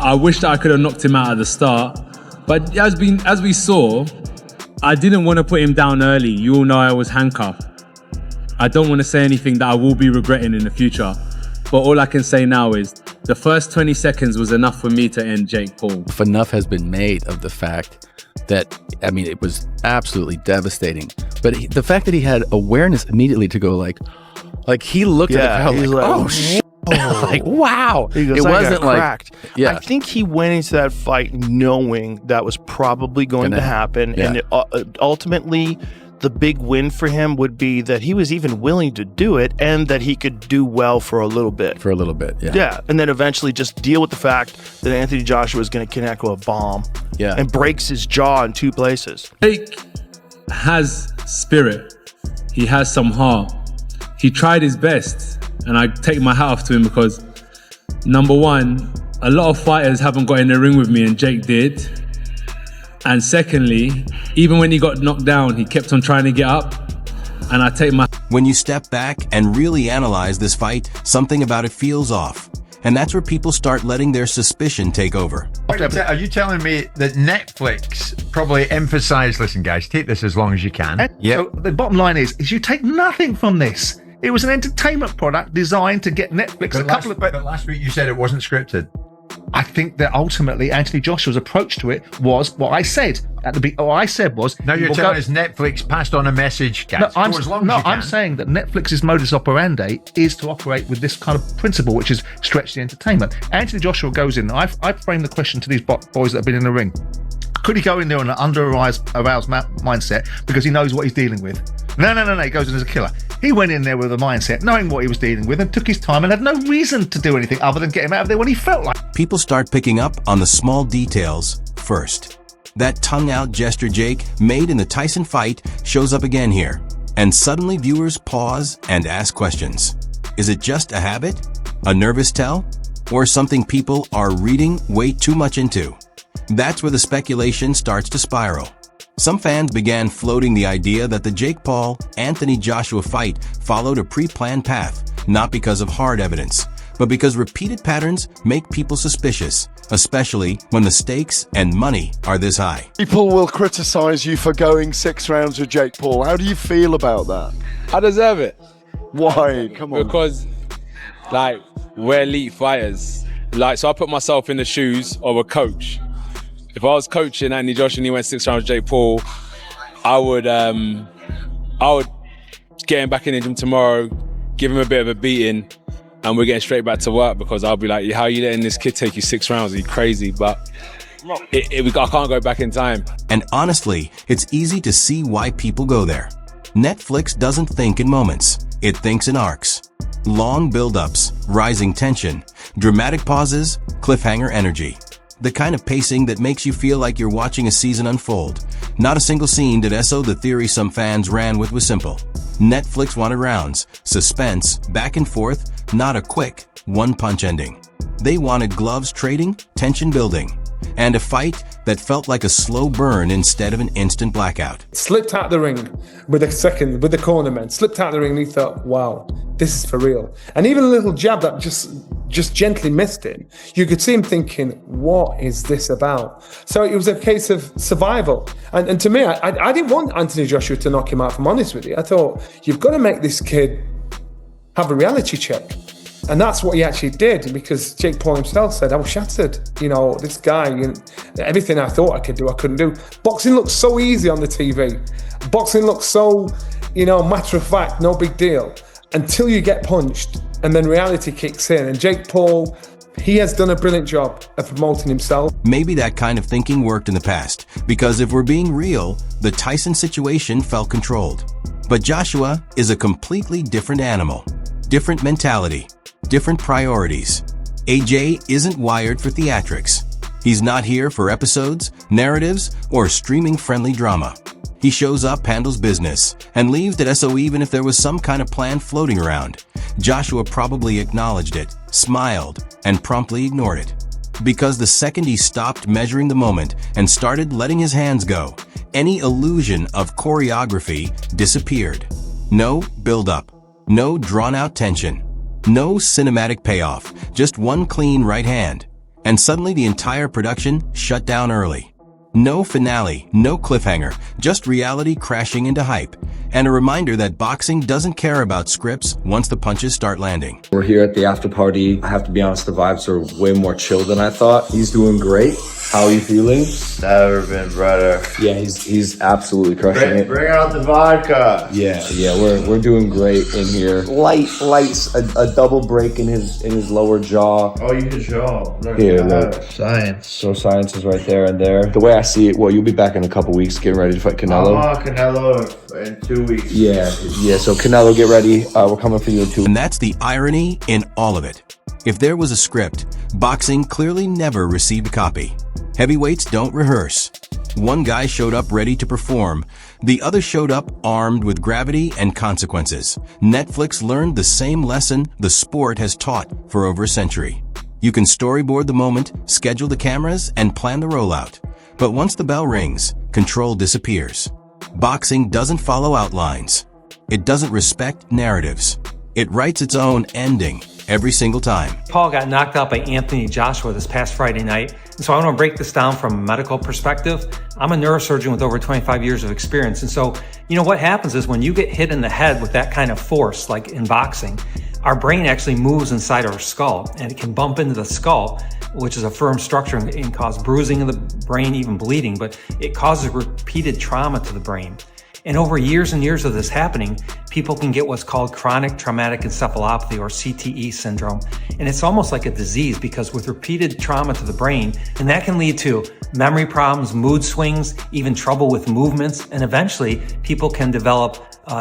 I wish that I could have knocked him out at the start. But as we saw, I didn't want to put him down early. You all know I was handcuffed. I don't want to say anything that I will be regretting in the future. But all I can say now is the first 20 seconds was enough for me to end Jake Paul. If enough has been made of the fact that, I mean, it was absolutely devastating. But the fact that he had awareness immediately to go like he looked at the crowd like, oh, shit. Like, wow. He goes, it wasn't like, cracked. Yeah. I think he went into that fight knowing that was probably going to happen. Yeah. And ultimately, the big win for him would be that he was even willing to do it and that he could do well for a little bit. Yeah. Yeah. And then eventually just deal with the fact that Anthony Joshua is going to connect with a bomb. Yeah. And breaks his jaw in 2 places. Jake has spirit. He has some heart. He tried his best. And I take my hat off to him because, number one, a lot of fighters haven't got in the ring with me and Jake did. And secondly, even when he got knocked down, he kept on trying to get up. And I take my... When you step back and really analyze this fight, something about it feels off. And that's where people start letting their suspicion take over. Are you telling me that Netflix probably emphasized, listen guys, take this as long as you can? Yeah. So the bottom line is you take nothing from this. It was an entertainment product designed to get Netflix But last week you said it wasn't scripted. I think that ultimately Anthony Joshua's approach to it was what I said at the beginning. What I said was, now you're telling us Netflix passed on a message, guys. I'm saying that Netflix's modus operandi is to operate with this kind of principle, which is stretch the entertainment. Anthony Joshua goes in. I framed the question to these boys that have been in the ring. Could he go in there on an aroused mindset because he knows what he's dealing with? No. He goes in as a killer. He went in there with a mindset, knowing what he was dealing with, and took his time and had no reason to do anything other than get him out of there when he felt like. People start picking up on the small details first. That tongue-out gesture Jake made in the Tyson fight shows up again here. And suddenly viewers pause and ask questions. Is it just a habit? A nervous tell? Or something people are reading way too much into? That's where the speculation starts to spiral. Some fans began floating the idea that the Jake Paul-Anthony Joshua fight followed a pre-planned path, not because of hard evidence, but because repeated patterns make people suspicious, especially when the stakes and money are this high. People will criticize you for going 6 rounds with Jake Paul. How do you feel about that? I deserve it. Why? Come on. Because, like, we're elite fighters. Like, so I put myself in the shoes of a coach. If I was coaching Anthony Joshua and he went 6 rounds with Jake Paul, I would get him back in the gym tomorrow, give him a bit of a beating, and we're getting straight back to work because I'll be like, how are you letting this kid take you 6 rounds? Are you crazy? But I can't go back in time. And honestly, it's easy to see why people go there. Netflix doesn't think in moments. It thinks in arcs. Long build-ups, rising tension, dramatic pauses, cliffhanger energy. The kind of pacing that makes you feel like you're watching a season unfold. Not a single scene did SO the theory some fans ran with was simple. Netflix wanted rounds, suspense, back and forth, not a quick, one-punch ending. They wanted gloves trading, tension building, and a fight that felt like a slow burn instead of an instant blackout. Slipped out the ring with the cornerman, slipped out the ring and he thought, wow, this is for real. And even a little jab that just gently missed him, you could see him thinking, what is this about? So it was a case of survival. And to me, I didn't want Anthony Joshua to knock him out, if I'm honest with you. I thought, you've got to make this kid have a reality check. And that's what he actually did, because Jake Paul himself said, I was shattered. You know, this guy, everything I thought I could do, I couldn't do. Boxing looks so easy on the TV. Boxing looks so, matter of fact, no big deal. Until you get punched, and then reality kicks in. And Jake Paul, he has done a brilliant job of promoting himself. Maybe that kind of thinking worked in the past, because if we're being real, the Tyson situation felt controlled. But Joshua is a completely different animal, different mentality, different priorities. AJ isn't wired for theatrics. He's not here for episodes, narratives, or streaming-friendly drama. He shows up, handles business, and leaves at SO even if there was some kind of plan floating around. Joshua probably acknowledged it, smiled, and promptly ignored it. Because the second he stopped measuring the moment and started letting his hands go, any illusion of choreography disappeared. No build-up, no drawn-out tension, no cinematic payoff, just one clean right hand. and suddenly the entire production shut down early. No finale, no cliffhanger, just reality crashing into hype, and a reminder that boxing doesn't care about scripts once the punches start landing. We're here at the after party. I have to be honest, the vibes are way more chill than I thought. He's doing great. How are you feeling? Never been better. Yeah, he's absolutely crushing it. Bring out the vodka. Yeah, we're doing great in here. A double break in his lower jaw. Oh, you can show him. Here, look. Science. So science is right there and there. The way I see it, well, you'll be back in a couple weeks getting ready to fight Canelo. Canelo in 2 weeks. Yeah, so Canelo, get ready. We're coming for you in 2 weeks. And that's the irony in all of it. If there was a script, boxing clearly never received a copy. Heavyweights don't rehearse. One guy showed up ready to perform. The other showed up armed with gravity and consequences. Netflix learned the same lesson the sport has taught for over a century. You can storyboard the moment, schedule the cameras, and plan the rollout. But once the bell rings, control disappears. Boxing doesn't follow outlines. It doesn't respect narratives. It writes its own ending every single time. Paul got knocked out by Anthony Joshua this past Friday night. And so I want to break this down from a medical perspective. I'm a neurosurgeon with over 25 years of experience. And so, what happens is when you get hit in the head with that kind of force, like in boxing, our brain actually moves inside our skull and it can bump into the skull, which is a firm structure and can cause bruising of the brain, even bleeding, but it causes repeated trauma to the brain. And over years and years of this happening, people can get what's called chronic traumatic encephalopathy, or CTE syndrome. And it's almost like a disease because with repeated trauma to the brain, and that can lead to memory problems, mood swings, even trouble with movements, and eventually people can develop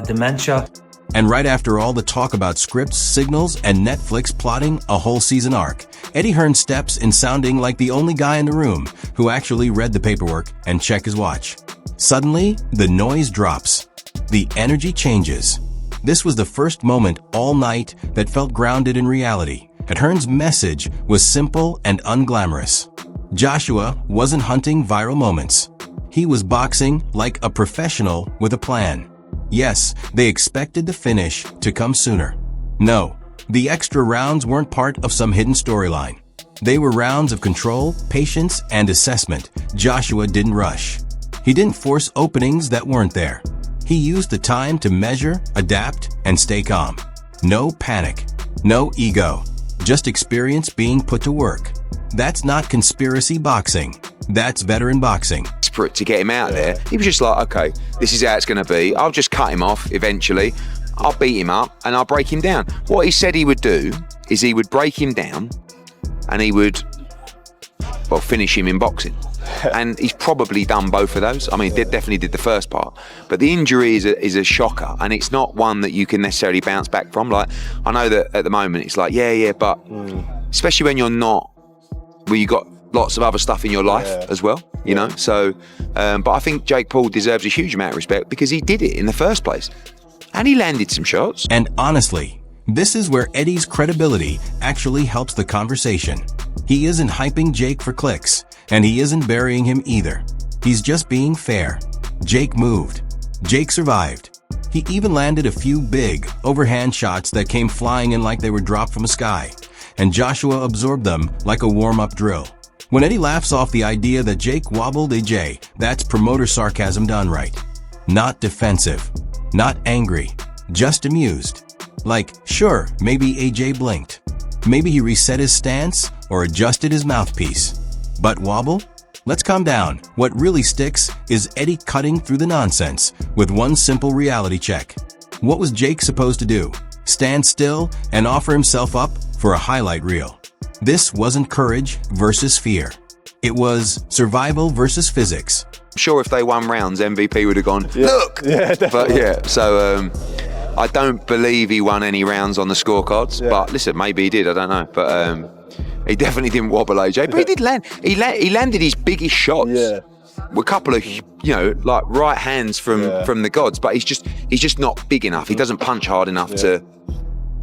dementia. And right after all the talk about scripts, signals, and Netflix plotting a whole season arc, Eddie Hearn steps in sounding like the only guy in the room who actually read the paperwork and checked his watch. Suddenly, the noise drops. The energy changes. This was the first moment all night that felt grounded in reality. And Hearn's message was simple and unglamorous. Joshua wasn't hunting viral moments. He was boxing like a professional with a plan. Yes, they expected the finish to come sooner. No, the extra rounds weren't part of some hidden storyline. They were rounds of control, patience, and assessment. Joshua didn't rush. He didn't force openings that weren't there. He used the time to measure, adapt, and stay calm. No panic, no ego, just experience being put to work. That's not conspiracy boxing. That's veteran boxing. To get him out of there, he was just like, okay, this is how it's going to be. I'll just cut him off eventually. I'll beat him up and I'll break him down. What he said he would do is he would break him down and he would, finish him in boxing. And he's probably done both of those. I mean, he definitely did the first part. But the injury is a shocker, and it's not one that you can necessarily bounce back from. Like, I know that at the moment it's like, but especially when you're not, where you got lots of other stuff in your life as well, you know? So, but I think Jake Paul deserves a huge amount of respect because he did it in the first place. And he landed some shots. And honestly, this is where Eddie's credibility actually helps the conversation. He isn't hyping Jake for clicks, and he isn't burying him either. He's just being fair. Jake moved. Jake survived. He even landed a few big, overhand shots that came flying in like they were dropped from a sky, and Joshua absorbed them like a warm-up drill. When Eddie laughs off the idea that Jake wobbled AJ, that's promoter sarcasm done right. Not defensive. Not angry. Just amused. Like, sure, maybe AJ blinked. Maybe he reset his stance or adjusted his mouthpiece. But wobble? Let's calm down. What really sticks is Eddie cutting through the nonsense with one simple reality check. What was Jake supposed to do? Stand still and offer himself up for a highlight reel. This wasn't courage versus fear. It was survival versus physics. I'm sure if they won rounds, MVP would have gone, look! But so I don't believe he won any rounds on the scorecards. But listen, maybe he did, I don't know. But he definitely didn't wobble AJ, but he did land. He landed his biggest shots. With a couple of, like right hands from the gods, but he's just not big enough. He doesn't punch hard enough to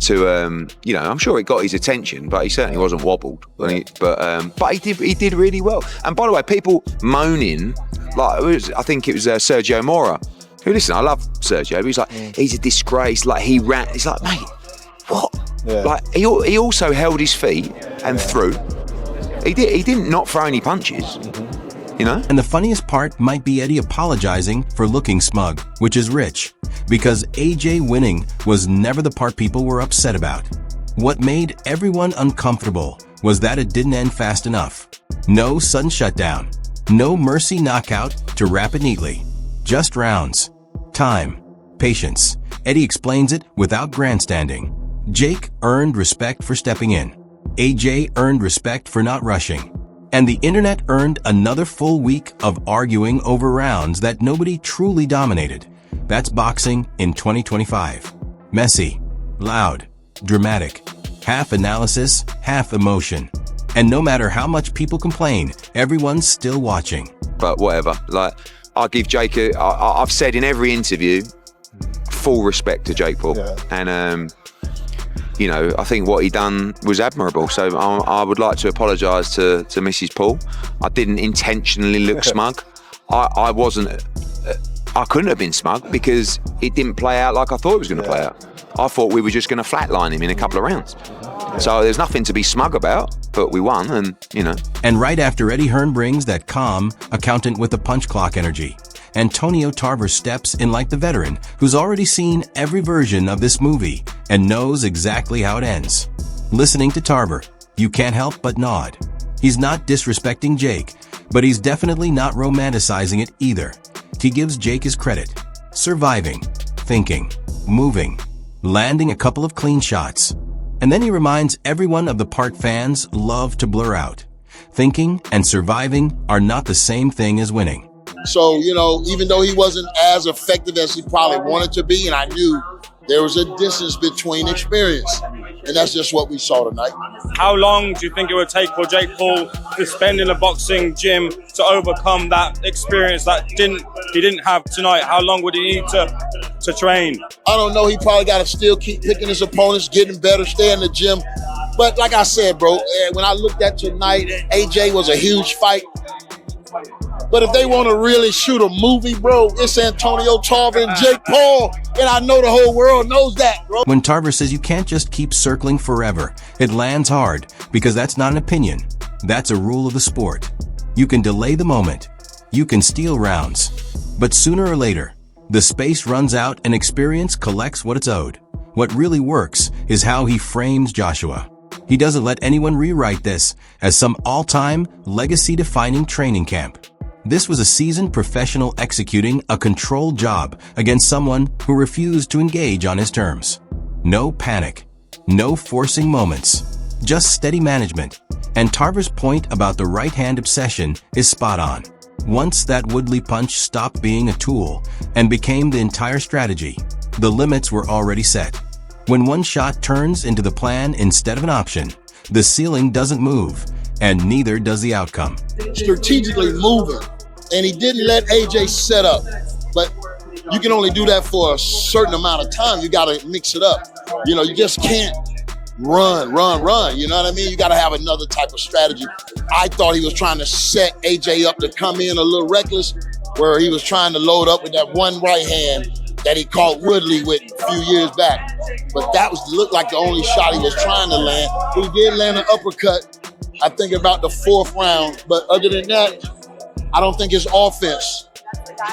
I'm sure it got his attention, but he certainly wasn't wobbled. But he did really well. And by the way, people moaning, I think it was Sergio Mora, who, listen, I love Sergio, but he's like, he's a disgrace. Like, he ran. It's like, mate, what? Like, he also held his feet and threw. He didn't not throw any punches. You know? And the funniest part might be Eddie apologizing for looking smug, which is rich, because AJ winning was never the part people were upset about. What made everyone uncomfortable was that it didn't end fast enough. No sudden shutdown, no mercy knockout to wrap it neatly. Just rounds, time, patience. Eddie explains it without grandstanding. Jake earned respect for stepping in. AJ earned respect for not rushing. And the internet earned another full week of arguing over rounds that nobody truly dominated. That's boxing in 2025. Messy, loud, dramatic, half analysis, half emotion. And no matter how much people complain, everyone's still watching. But whatever, like, I give Jake I've said in every interview, full respect to Jake Paul. Yeah. And, you know, I think what he done was admirable. So I would like to apologise to Mrs. Paul. I didn't intentionally look smug. I wasn't, I couldn't have been smug because it didn't play out like I thought it was going to play out. I thought we were just going to flatline him in a couple of rounds. So there's nothing to be smug about, but we won and, you know. And right after Eddie Hearn brings that calm accountant with the punch clock energy, Antonio Tarver steps in like the veteran who's already seen every version of this movie and knows exactly how it ends. Listening to Tarver, you can't help but nod. He's not disrespecting Jake, but he's definitely not romanticizing it either. He gives Jake his credit. Surviving, thinking, moving, landing a couple of clean shots. And then he reminds everyone of the part fans love to blur out. Thinking and surviving are not the same thing as winning. So, you know, even though he wasn't as effective as he probably wanted to be, and I knew there was a distance between experience, and that's just what we saw tonight. How long do you think it would take for Jake Paul to spend in a boxing gym to overcome that experience that he didn't have tonight? How long would he need to train? I don't know. He probably got to still keep picking his opponents, getting better, stay in the gym. But like I said, bro, when I looked at tonight, AJ was a huge fight. But if they want to really shoot a movie, bro, it's Antonio Tarver and Jake Paul. And I know the whole world knows that, bro. When Tarver says you can't just keep circling forever, it lands hard because that's not an opinion. That's a rule of the sport. You can delay the moment. You can steal rounds. But sooner or later, the space runs out and experience collects what it's owed. What really works is how he frames Joshua. He doesn't let anyone rewrite this as some all-time, legacy-defining training camp. This was a seasoned professional executing a controlled job against someone who refused to engage on his terms. No panic, no forcing moments, just steady management. And Tarver's point about the right-hand obsession is spot on. Once that Woodley punch stopped being a tool and became the entire strategy, the limits were already set. When one shot turns into the plan instead of an option, the ceiling doesn't move, and neither does the outcome. Strategically moving, and he didn't let AJ set up. But you can only do that for a certain amount of time. You got to mix it up. You know, you just can't run. You know what I mean? You got to have another type of strategy. I thought he was trying to set AJ up to come in a little reckless, where he was trying to load up with that one right hand that he caught Woodley with a few years back. But that looked like the only shot he was trying to land. He did land an uppercut, I think about the fourth round. But other than that, I don't think his offense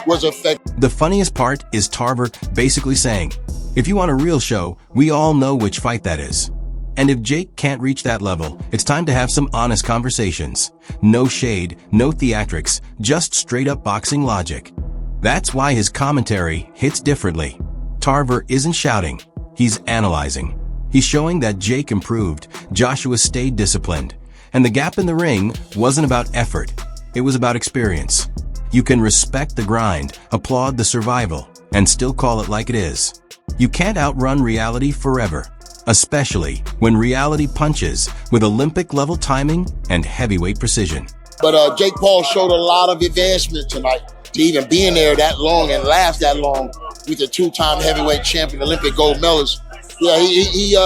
was effective. The funniest part is Tarver basically saying, if you want a real show, we all know which fight that is. And if Jake can't reach that level, it's time to have some honest conversations. No shade, no theatrics, just straight up boxing logic. That's why his commentary hits differently. Tarver isn't shouting, he's analyzing. He's showing that Jake improved, Joshua stayed disciplined, and the gap in the ring wasn't about effort, it was about experience. You can respect the grind, applaud the survival, and still call it like it is. You can't outrun reality forever, especially when reality punches with Olympic-level timing and heavyweight precision. But Jake Paul showed a lot of advancement tonight. To even be in there that long and last that long with the two-time heavyweight champion, Olympic gold medalist. Yeah, he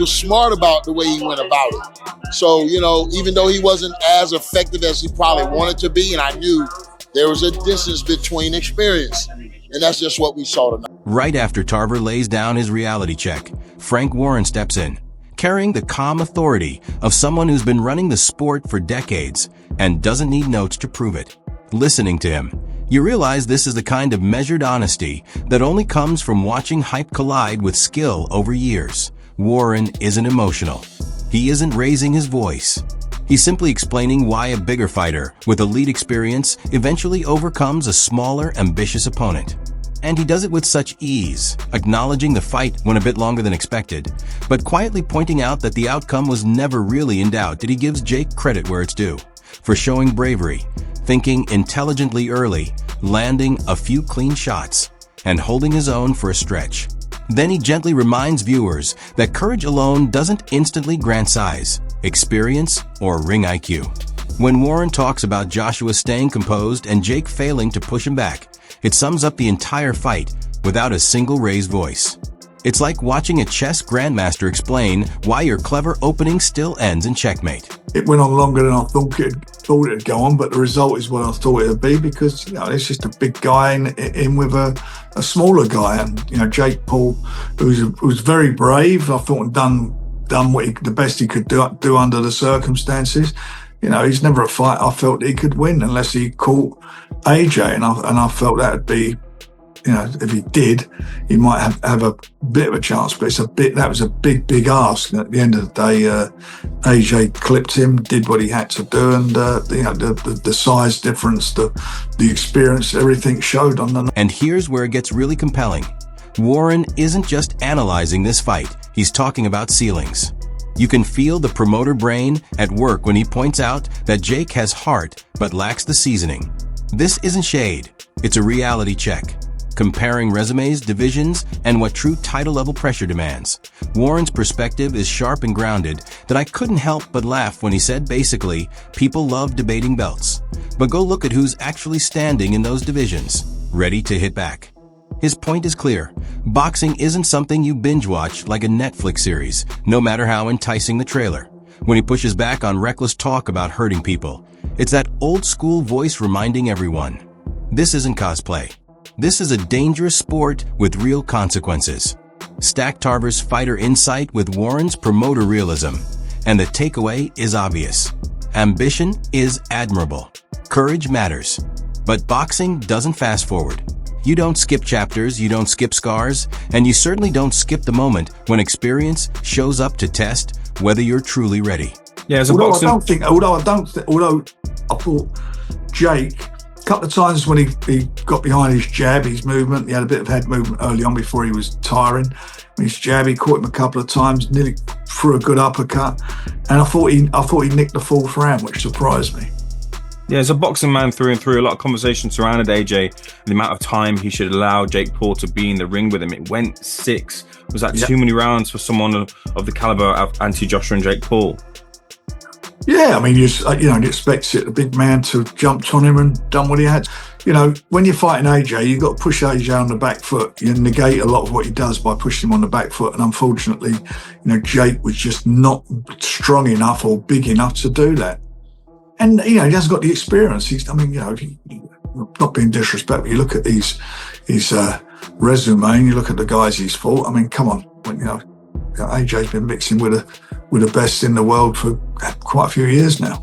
was smart about the way he went about it. So, you know, even though he wasn't as effective as he probably wanted to be, and I knew there was a distance between experience, and that's just what we saw tonight. Right after Tarver lays down his reality check, Frank Warren steps in. carrying the calm authority of someone who's been running the sport for decades and doesn't need notes to prove it. Listening to him, you realize this is the kind of measured honesty that only comes from watching hype collide with skill over years. Warren isn't emotional. He isn't raising his voice. He's simply explaining why a bigger fighter with elite experience eventually overcomes a smaller, ambitious opponent. And he does it with such ease, acknowledging the fight went a bit longer than expected, but quietly pointing out that the outcome was never really in doubt. That he gives Jake credit where it's due for showing bravery, thinking intelligently early, landing a few clean shots, and holding his own for a stretch. Then he gently reminds viewers that courage alone doesn't instantly grant size, experience, or ring IQ. When Warren talks about Joshua staying composed and Jake failing to push him back, it sums up the entire fight without a single raised voice. It's like watching a chess grandmaster explain why your clever opening still ends in checkmate. It went on longer than I thought it'd go on, but the result is what I thought it would be because, it's just a big guy in with a smaller guy. And, Jake Paul, who was very brave, I thought done the best he could do under the circumstances. He's never a fight I felt he could win unless he caught AJ, and I felt that would be, if he did, he might have a bit of a chance. But that was a big ask. And at the end of the day, AJ clipped him, did what he had to do, and the size difference, the experience, everything showed on the. And here's where it gets really compelling. Warren isn't just analyzing this fight; he's talking about ceilings. You can feel the promoter brain at work when he points out that Jake has heart but lacks the seasoning. This isn't shade, it's a reality check. Comparing resumes, divisions, and what true title-level pressure demands. Warren's perspective is sharp and grounded that I couldn't help but laugh when he said basically, people love debating belts. But go look at who's actually standing in those divisions, ready to hit back. His point is clear. Boxing isn't something you binge-watch like a Netflix series, no matter how enticing the trailer. When he pushes back on reckless talk about hurting people, it's that old-school voice reminding everyone, this isn't cosplay. This is a dangerous sport with real consequences. Stack Tarver's fighter insight with Warren's promoter realism. And the takeaway is obvious. Ambition is admirable. Courage matters. But boxing doesn't fast forward. You don't skip chapters, you don't skip scars, and you certainly don't skip the moment when experience shows up to test whether you're truly ready. Yeah, although I thought Jake, a couple of times when he got behind his jab, his movement, he had a bit of head movement early on before he was tiring. His jab, he caught him a couple of times, nearly threw a good uppercut, and I thought he nicked the fourth round, which surprised me. Yeah, as a boxing man through and through, a lot of conversation surrounded AJ and the amount of time he should allow Jake Paul to be in the ring with him. It went 6. Was that too many rounds for someone of the caliber of Joshua and Jake Paul? Yeah, I mean, you expect it, the big man to jumped on him and done what he had. When you're fighting AJ, you've got to push AJ on the back foot. You negate a lot of what he does by pushing him on the back foot. And unfortunately, Jake was just not strong enough or big enough to do that. And, he hasn't got the experience. Not being disrespectful, you look at his resume and you look at the guys he's fought. I mean, come on. AJ's been mixing with the best in the world for quite a few years now.